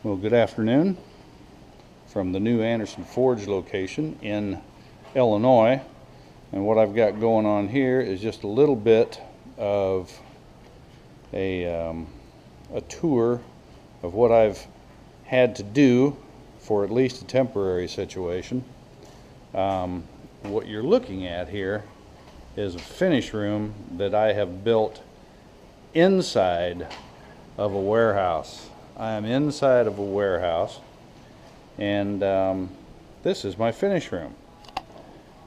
Well, good afternoon from the new Anderson Forge location in Illinois. And what I've got going on here is just a little bit of a tour of what I've had to do for at least a temporary situation. What you're looking at here is a finish room that I have built inside of a warehouse. I am inside of a warehouse, and this is my finish room.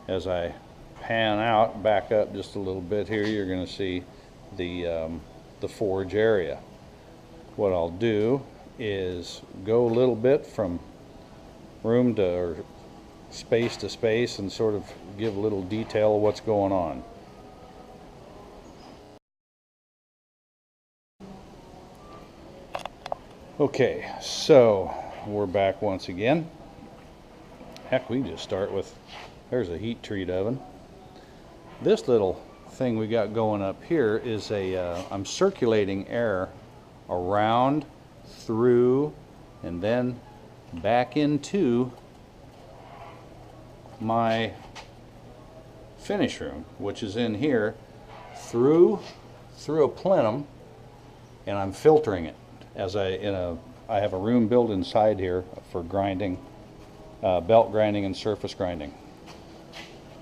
As I pan out, back up just a little bit here, you're going to see the forge area. What I'll do is go a little bit from room to, or space to space, and sort of give a little detail of what's going on. Okay, so we're back once again. Heck, we can just start with, there's a heat treat oven. This little thing we got going up here is I'm circulating air around, through, and then back into my finish room, which is in here, through a plenum, and I'm filtering it. As I have a room built inside here for grinding, belt grinding and surface grinding.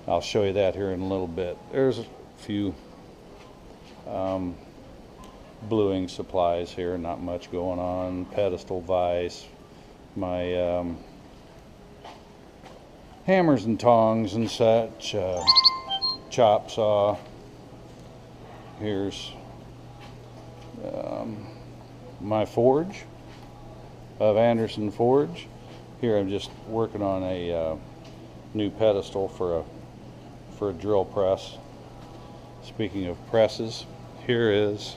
I'll show you that here in a little bit. There's a few bluing supplies here, not much going on. Pedestal vise, my hammers and tongs and such, chop saw. Here's my forge of Anderson Forge. Here I'm just working on a new pedestal for a drill press. Speaking of presses, here is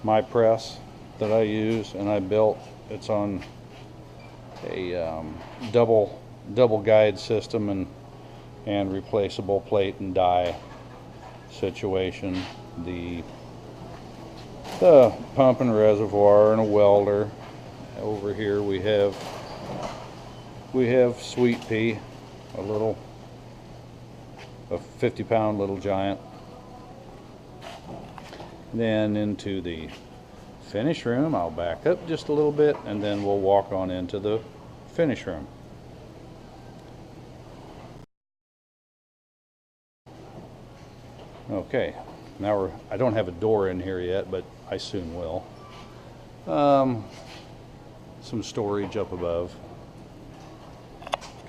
my press that I use, and I built. It's on a double guide system and replaceable plate and die situation. The pump and reservoir and a welder. Over here we have Sweet Pea, a 50-pound little giant. Then into the finish room, I'll back up just a little bit, and then we'll walk on into the finish room. Okay, now I don't have a door in here yet, but I soon will. Some storage up above.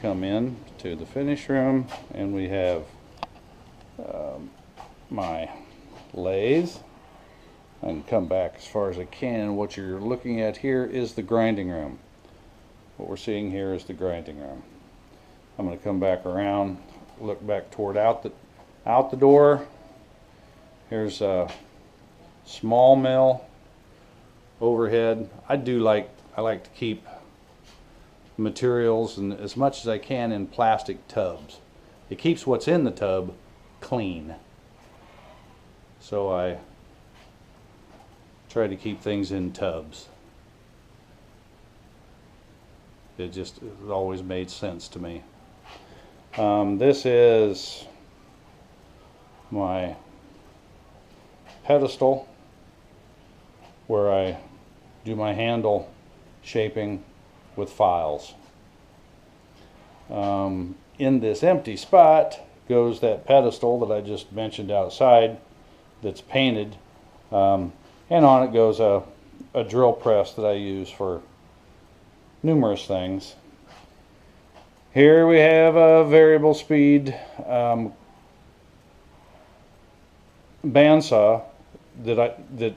Come in to the finish room, and we have my lathe. I can come back as far as I can. What you're looking at here is the grinding room. What we're seeing here is the grinding room. I'm going to come back around, look back toward out the door. Here's a small mill overhead. I like to keep materials and as much as I can in plastic tubs. It keeps what's in the tub clean. So I try to keep things in tubs. It always made sense to me. This is my pedestal where I do my handle shaping with files. In this empty spot goes that pedestal that I just mentioned outside that's painted, and on it goes a drill press that I use for numerous things. Here we have a variable speed bandsaw that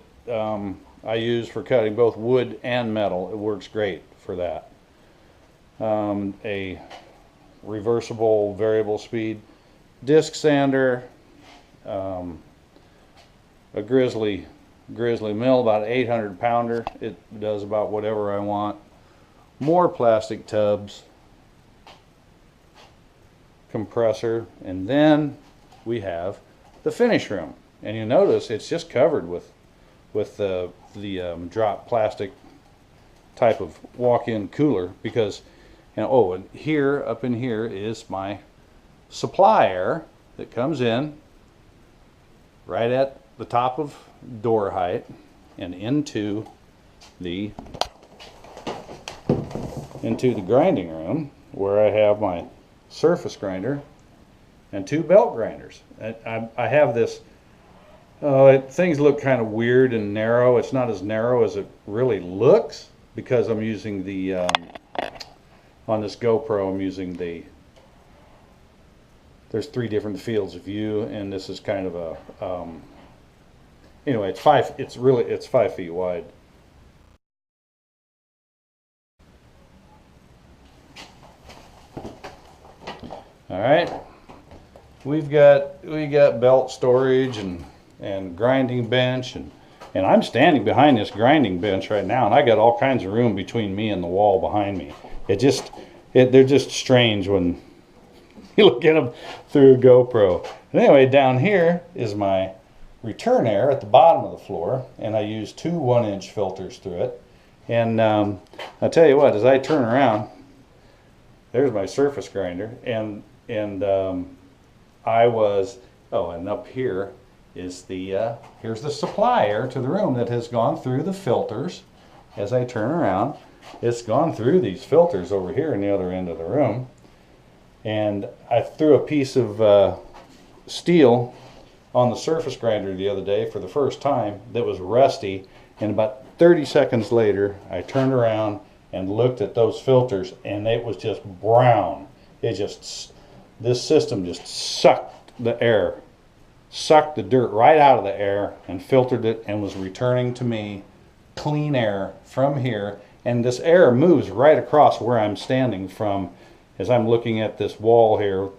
I use for cutting both wood and metal. It works great for that. A reversible variable speed disc sander, a grizzly mill, about an 800 pounder. It does about whatever I want. More plastic tubs, compressor, and then we have the finish room. And you notice it's just covered with with the drop plastic type of walk-in cooler, because oh, and here, up in here, is my supply air that comes in right at the top of door height and into the grinding room, where I have my surface grinder and 2 belt grinders. I have this, things look kind of weird and narrow. It's not as narrow as it really looks, because I'm using the, on this GoPro, I'm using there's 3 different fields of view, and this is kind of a, anyway, it's 5 feet wide. All right, we got belt storage and grinding bench, and I'm standing behind this grinding bench right now, and I got all kinds of room between me and the wall behind me. They're just strange when you look at them through a GoPro. And anyway, down here is my return air at the bottom of the floor, and I use 2 1-inch filters through it. And I'll tell you what, as I turn around, there's my surface grinder, and and up here is here's the supply air to the room that has gone through the filters. As I turn around, it's gone through these filters over here in the other end of the room. And I threw a piece of steel on the surface grinder the other day for the first time that was rusty, and about 30 seconds later I turned around and looked at those filters, and it was just brown. This system just sucked the air, sucked the dirt right out of the air and filtered it, and was returning to me clean air from here. And this air moves right across where I'm standing from, as I'm looking at this wall here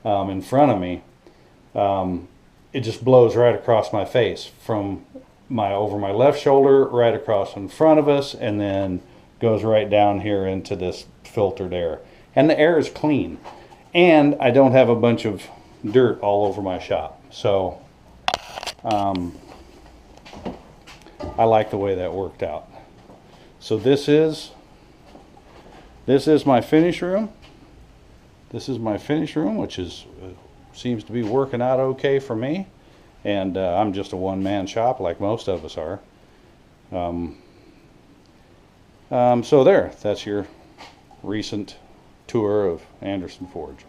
in front of me. It just blows right across my face, from over my left shoulder, right across in front of us, and then goes right down here into this filtered air. And the air is clean, and I don't have a bunch of dirt all over my shop. So I like the way that worked out. So this is my finish room. This is my finish room, which seems to be working out okay for me. And I'm just a one-man shop, like most of us are. So that's your recent tour of Anderson Forge.